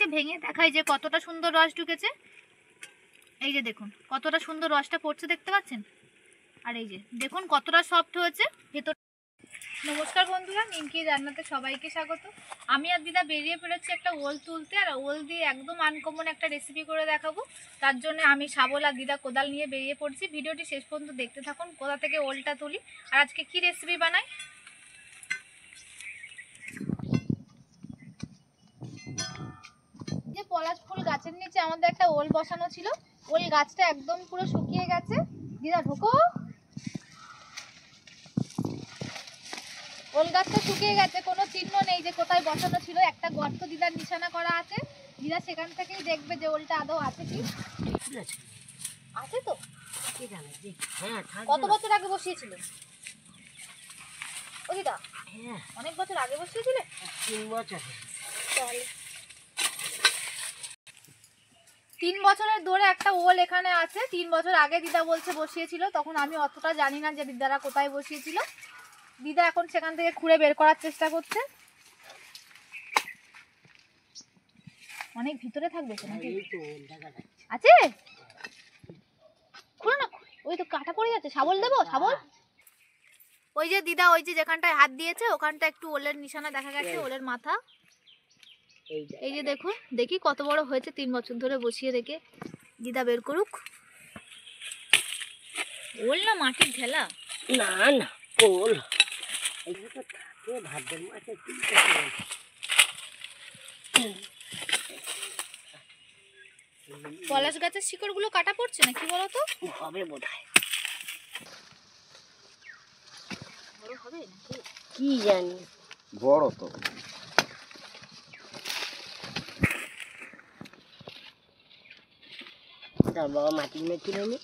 আপনাদেরকে ভেঙে দেখাই যে কতটা সুন্দর রস ঢুকেছে। এই যে দেখুন কতটা সুন্দর রসটা পড়ছে, দেখতে পাচ্ছেন? আর এই যে দেখুন কতটা সফট হয়েছে ভেতর। নমস্কার বন্ধুরা, নিমকি রান্নাতে সবাইকে স্বাগত। আমি আর দিদা বেরিয়ে পড়েছি একটা ওল তুলতে, আর ওল দিয়ে একদম আনকমন একটা রেসিপি করে দেখাবো। তার জন্য আমি শাবল আর দিদা কোদাল নিয়ে বেরিয়ে পড়ছি। ভিডিওটি শেষ পর্যন্ত দেখতে থাকুন, কোথা থেকে ওলটা তুলি আর আজকে কি রেসিপি বানাই। যে পলাশ ফুল গাছের নিচে আমাদের একটা ওল বসানো ছিল, ওল গাছটা একদম পুরো শুকিয়ে গেছে। দিদা ঢোকো। ওল গাছটা শুকিয়ে গেছে, কোনো চিহ্ন নেই যে কোথায় বসানো ছিল। একটা গর্ত দিদার নিশানা করা আছে, দিদা সেখান থেকেই দেখবে যে ওলটা আদৌ আছে কি। আছে তো? কত বছর আগে বসিয়েছিল ও দিদা? অনেক বছর আগে বসিয়েছিলে? 3 বছর। 3 বছরের ধরে একটা ওল এখানে আছে। 3 বছর আগে দিদা বলছে বসিয়েছিল, তখন আমি অতটা জানি না যে দিদারা কোথায় বসিয়েছিল। দিদা এখন সেখান থেকে খুঁড়ে বের করার চেষ্টা করছে। অনেক ভিতরে থাকবে আছে, খুঁড়ো না, ওই তো কাটা পড়ে যাচ্ছে। শাবল দেবো? শাবল ওই যে দিদা ওই যে যেখানটায় হাত দিয়েছে ওখানটা একটু ওলের নিশানা দেখা গেছে, ওলের মাথা। এই যে দেখুন, দেখি কত বড় হয়েছে। 3 বছর ধরে বসিয়ে রেখে দিদা বের করুক। ওল না মাটির ঢেলা? না না ওল, এগুলো তো থাকে ভাদ্র মাসে। পলাশ গাছের শিকড় গুলো কাটা পড়ছে না কি বলতো? হবে বোধহয়, বড় হবে নাকি কি জানি। বড় তো তার বাবা মাটি মেখে নেনি।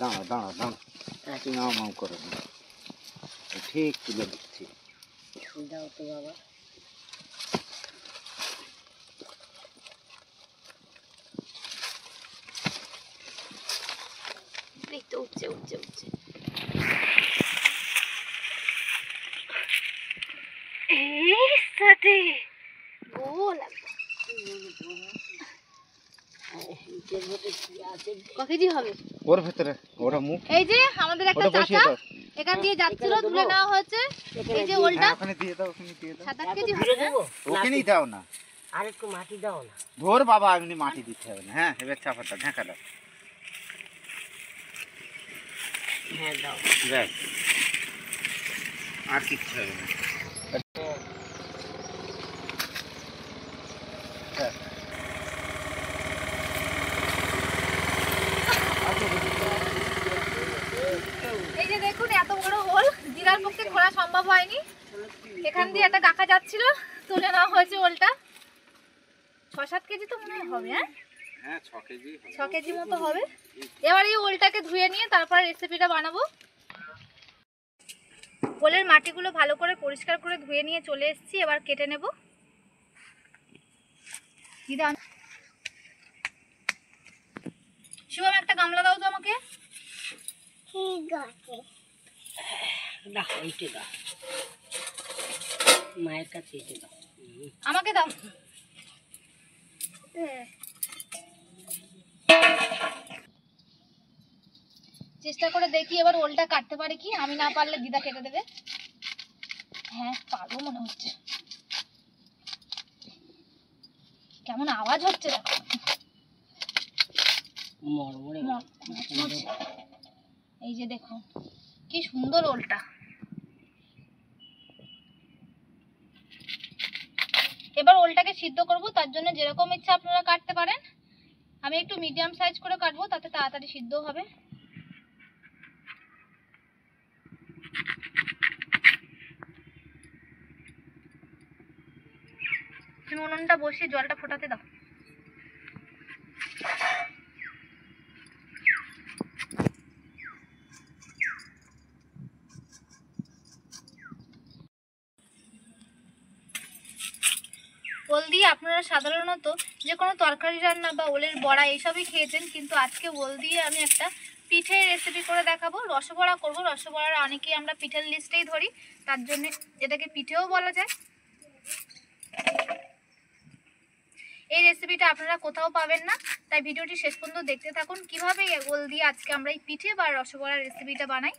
দাঁড়া দাঁড়া দাঁড়া, নাও নাও করে ঠিক তুলে দিচ্ছি। দাও তো বাবা। এই তো উঠছে উঠছে উঠছে। এই সাথে গোল ককেজি হবে ওর ভেতরে ওরা মুখ। এই যে আমাদের একটা চাচা এখান দিয়ে যাচ্ছিল, তুলে নেওয়া হয়েছে। এই যে ওলটা ওখানে দিয়ে দাও, ওখানে দিয়ে দাও। 7-8 কেজি হবে। ওখানেই দাও না, আর একটু মাটি দাও না। ধর বাবা, এমনি মাটি দিতে হবে না। হ্যাঁ, এবার চাপাটা ঢাকা দাও। হ্যাঁ দাও। ব্যাস, আর কিচ্ছু হবে না। এই যে দেখুন এত বড় হোল দিদার পক্ষে খোঁড়া সম্ভব হয়নি। এখান দিয়ে একটা কাকা যাচ্ছিল, তুলে নেওয়া হয়েছে ওলটা। 6-7 কেজি তো মনে হবে। হ্যাঁ 6 কেজি, 6 কেজি মতো হবে। এবার এই ওলটাকে ধুয়ে নিয়ে তারপর রেসিপিটা বানাবো। ওলের মাটিগুলো ভালো করে পরিষ্কার করে ধুয়ে নিয়ে চলে এসেছি, এবার কেটে নেব। দিদা শিবম একটা গামলা দাও তো আমাকে। ঠিক আছে, দাও এইটা দাও, মায়ের কাছে এটা দাও। আমাকে দাও। চেষ্টা করে দেখি এবার ওলটা কাটতে পারে কি। আমি না পারলে দিদা কেটে দেবে। হ্যাঁ পারবো মনে হচ্ছে। কেমন আওয়াজ হচ্ছে দেখো। এই যে দেখুন কি সুন্দর ওলটা। এবার ওলটাকে সিদ্ধ করব, তার জন্য যেরকম ইচ্ছা আপনারা কাটতে পারেন। আমি একটু মিডিয়াম সাইজ করে কাটবো, তাতে তাড়াতাড়ি সিদ্ধ হবে। তুমি উনুনটা বসিয়ে জলটা ফোটাতে দাও। ওল দিয়ে আপনারা সাধারণত যে কোনো তরকারি রান্না বা ওলের বড়া এইসবই খেয়েছেন, কিন্তু আজকে ওল দিয়ে আমি একটা পিঠের রেসিপি করে দেখাবো। রসবড়া করব। রসবড়ার অনেকেই আমরা পিঠের লিস্টেই ধরি, তার জন্য এটাকে পিঠেও বলা যায়। এই রেসিপিটা আপনারা কোথাও পাবেন না, তাই ভিডিওটি শেষ পর্যন্ত দেখতে থাকুন কিভাবে ওল দিয়ে আজকে আমরা এই পিঠে বা রসগোল্লার রেসিপিটা বানাই।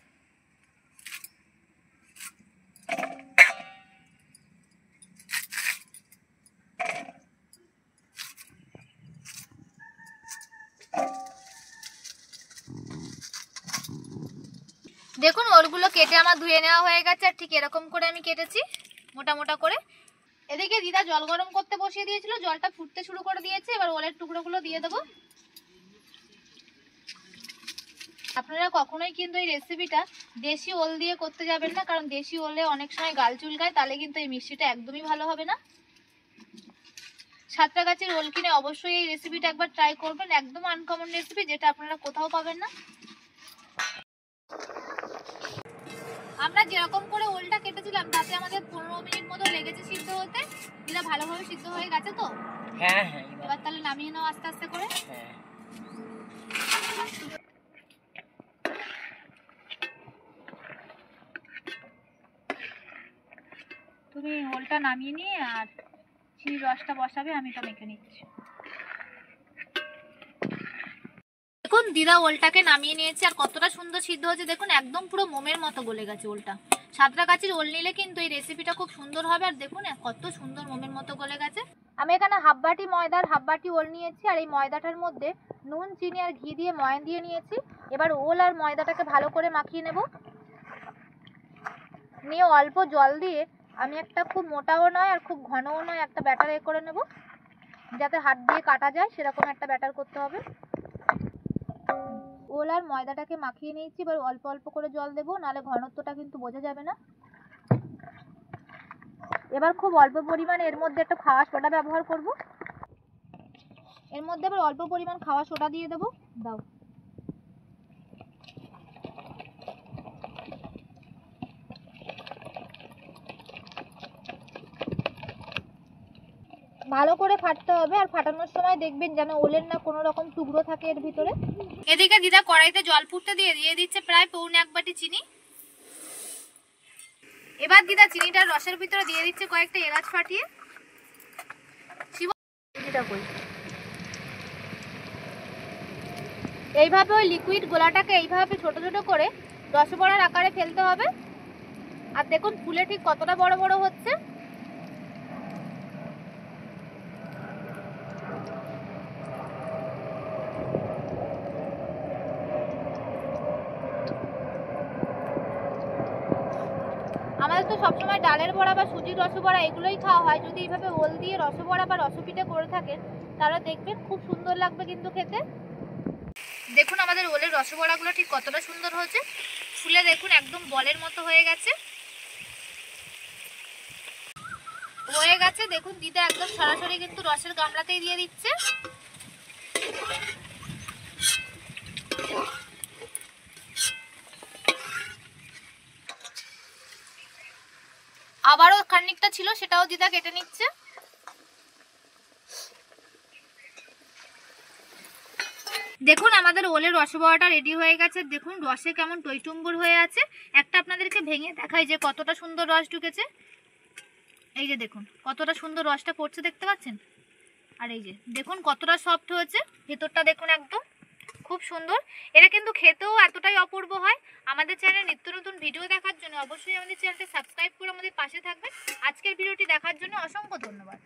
দেখুন ওলগুলো কেটে আমার ধুয়ে নেওয়া হয়ে গেছে, আর ঠিক এরকম করে আমি কেটেছি মোটা মোটা করে। এদিকে দিদা জল গরম করতে বসিয়ে দিয়েছিল, জলটা ফুটতে শুরু করে দিয়েছে। এবার ওলের টুকরোগুলো দিয়ে দেবো। আপনারা কখনোই কিন্তু এই রেসিপিটা দেশি ওল দিয়ে করতে যাবেন না, কারণ দেশি ওলে অনেক সময় গাল চুলকায়, তাহলে কিন্তু এই মিষ্টিটা একদমই ভালো হবে না। সাঁতরাগাছির ওল কিনে অবশ্যই এই রেসিপিটা একবার ট্রাই করবেন, একদম আনকমন রেসিপি যেটা আপনারা কোথাও পাবেন না। আমরা যেরকম করে ওলটা কেটেছিলাম তাতে আমাদের 15 মিনিট মতো লেগেছে সিদ্ধ হতে। এটা ভালোভাবে সিদ্ধ হয়ে গেছে তো? হ্যাঁ হ্যাঁ। এবার তাহলে নামিয়ে নাও আস্তে আস্তে করে। হ্যাঁ। তুমি ওলটা নামিয়ে নিয়ে আর চিনির রসটা বসাবে, আমি তো মেখে নিচ্ছি। দেখুন দিদা ওলটাকে নামিয়ে নিয়েছে, আর কতটা সুন্দর সিদ্ধ হয়েছে দেখুন, একদম পুরো মোমের মতো গলে গেছে ওলটা। সাঁতরাগাছির ওল নিলে কিন্তু এই রেসিপিটা খুব সুন্দর হবে, আর দেখুন কত সুন্দর মোমের মতো গলে গেছে। আমি এখানে হাফ বাটি ময়দার হাফ বাটি ওল নিয়েছি, আর এই ময়দাটার মধ্যে নুন চিনি আর ঘি দিয়ে ময়ান দিয়ে নিয়েছি। এবার ওল আর ময়দাটাকে ভালো করে মাখিয়ে নেব, নিয়ে অল্প জল দিয়ে আমি একটা খুব মোটাও নয় আর খুব ঘনও নয় একটা ব্যাটার করে নেব, যাতে হাত দিয়ে কাটা যায় সেরকম একটা ব্যাটার করতে হবে। ওল আর ময়দাটাকে মাখিয়ে নিয়েছি, এবার অল্প অল্প করে জল দেবো, নাহলে ঘনত্বটা কিন্তু বোঝা যাবে না। এবার খুব অল্প পরিমাণে এর মধ্যে একটা খাওয়া সোডা ব্যবহার করব। এর মধ্যে এবার অল্প পরিমাণ খাওয়া সোডা দিয়ে দেবো। দাও। ভালো করে ফাটতে হবে, আর ফাটানোর সময় দেখবেন যেন ওলের না কোনো রকম টুকরো থাকে এর ভিতরে। এদিকে দিদা কড়াইতে জল ফুটতে দিয়ে দিচ্ছে প্রায় পৌনে 1 বাটি চিনি। এবার দিদা চিনিটার রসের ভিতরে দিয়ে দিচ্ছে কয়েকটা এলাচ ফাটিয়ে। এইভাবে ওই লিকুইড গোলাটাকে এইভাবে ছোট ছোট করে রসবড়ার আকারে ফেলতে হবে। আর দেখুন ফুলে ঠিক কতটা বড় বড় হচ্ছে। আমাদের তো সবসময় ডালের বড়া বা সুজির রসবড়া এগুলোই খাওয়া হয়, যদি এইভাবে ওল দিয়ে রসবড়া বা রসপিঠে করে থাকেন তাহলে দেখবেন খুব সুন্দর লাগবে কিন্তু খেতে। দেখুন আমাদের ওলের রসবড়াগুলো ঠিক কতটা সুন্দর হয়েছে, ফুলে দেখুন একদম বলের মতো হয়ে গেছে। দেখুন দিদা একদম সরাসরি কিন্তু রসের গামলাতেই দিয়ে দিচ্ছে। আবারও খানিকটা ছিল, সেটাও দিদা কেটে নিচ্ছে। দেখুন আমাদের ওলের রসবড়াটা রেডি হয়ে গেছে। দেখুন রসে কেমন টইটুম্বুর হয়ে আছে। একটা আপনাদেরকে ভেঙে দেখাই যে কতটা সুন্দর রস ঢুকেছে। এই যে দেখুন কতটা সুন্দর রসটা পড়ছে, দেখতে পাচ্ছেন? আর এই যে দেখুন কতটা সফট হয়েছে, ভেতরটা দেখুন একদম খুব সুন্দর। এটা কিন্তু খেতেও এতটাই অপূর্ব হয়। আমাদের চ্যানেলে নিত্য নতুন ভিডিও দেখার জন্য অবশ্যই আমাদের চ্যানেলটা সাবস্ক্রাইব করে আমাদের পাশে থাকবেন। আজকের ভিডিওটি দেখার জন্য অসংখ্য ধন্যবাদ।